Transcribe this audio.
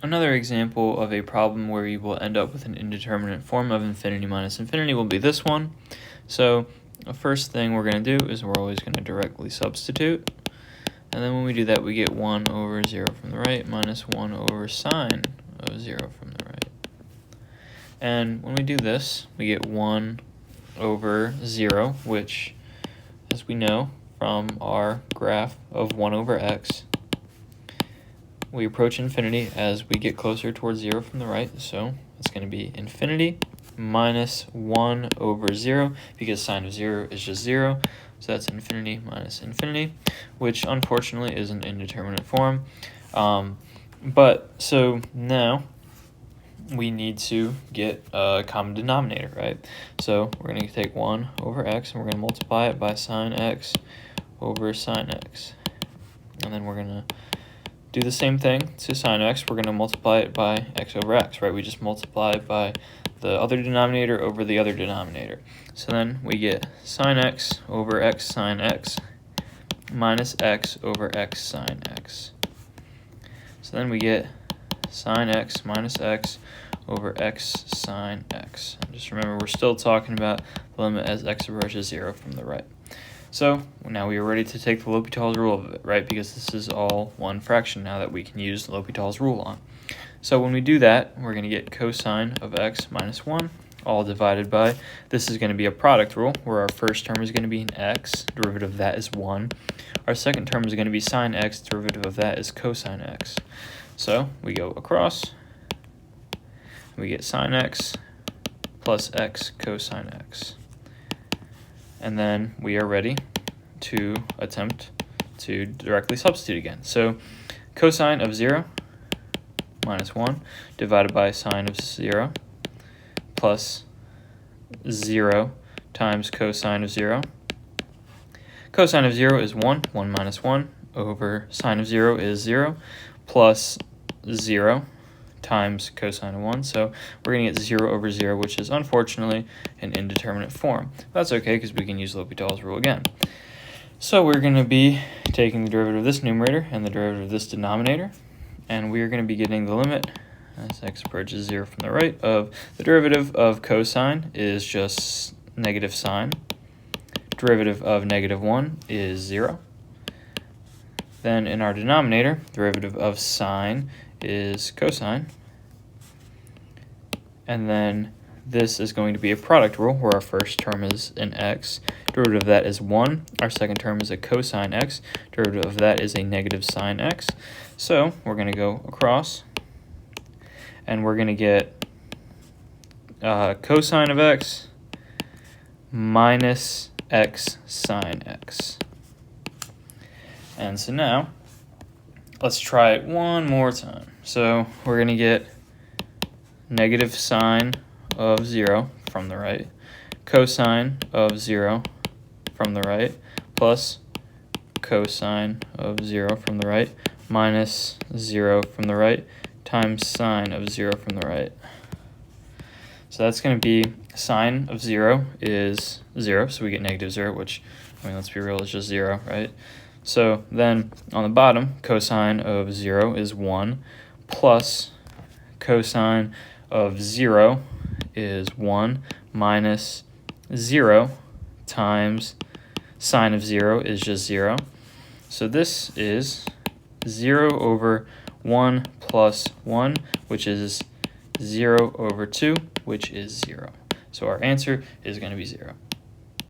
Another example of a problem where you will end up with an indeterminate form of infinity minus infinity will be this one. So the first thing we're going to do is we're always going to directly substitute. And then when we do that, we get 1 over 0 from the right minus 1 over sine of 0 from the right. And when we do this, we get 1 over 0, which, as we know from our graph of 1 over x, we approach infinity as we get closer towards 0 from the right, so it's going to be infinity minus 1 over 0, because sine of 0 is just 0, so that's infinity minus infinity, which unfortunately is an indeterminate form. So now we need to get a common denominator, right? So we're going to take 1 over x, and we're going to multiply it by sine x over sine x. And then we're going to do the same thing to sine x. We're going to multiply it by x over x, right? We just multiply it by the other denominator over the other denominator. So then we get sine x over x sine x minus x over x sine x. So then we get sine x minus x over x sine x. And just remember, we're still talking about the limit as x approaches 0 from the right. So now we are ready to take the L'Hopital's rule of it, right? Because this is all one fraction now that we can use L'Hopital's rule on. So when we do that, we're going to get cosine of x minus 1, all divided by, this is going to be a product rule, where our first term is going to be an x, derivative of that is 1. Our second term is going to be sine x, derivative of that is cosine x. So we go across, we get sine x plus x cosine x. And then we are ready to attempt to directly substitute again. So cosine of 0 minus 1 divided by sine of 0 plus 0 times cosine of 0. Cosine of 0 is 1, 1 minus 1, over sine of 0 is 0, plus 0 times cosine of 1. So we're going to get 0 over 0, which is unfortunately an indeterminate form. That's okay, because we can use L'Hopital's rule again. So we're going to be taking the derivative of this numerator and the derivative of this denominator, and we are going to be getting the limit as x approaches 0 from the right of the derivative of cosine is just negative sine. Derivative of negative 1 is 0. Then in our denominator, derivative of sine is cosine. And then this is going to be a product rule, where our first term is an x, derivative of that is 1, our second term is a cosine x, derivative of that is a negative sine x. So we're going to go across, and we're going to get cosine of x minus x sine x. And so now, let's try it one more time. So we're going to get negative sine of 0 from the right, cosine of 0 from the right, plus cosine of 0 from the right, minus 0 from the right, times sine of 0 from the right. So that's going to be sine of 0 is 0, so we get negative 0, which, I mean, let's be real, is just 0, right? So then on the bottom, cosine of 0 is 1, plus cosine of 0 is 1, minus 0 times sine of 0 is just 0. So this is 0 over 1 plus 1, which is 0 over 2, which is 0. So our answer is going to be 0.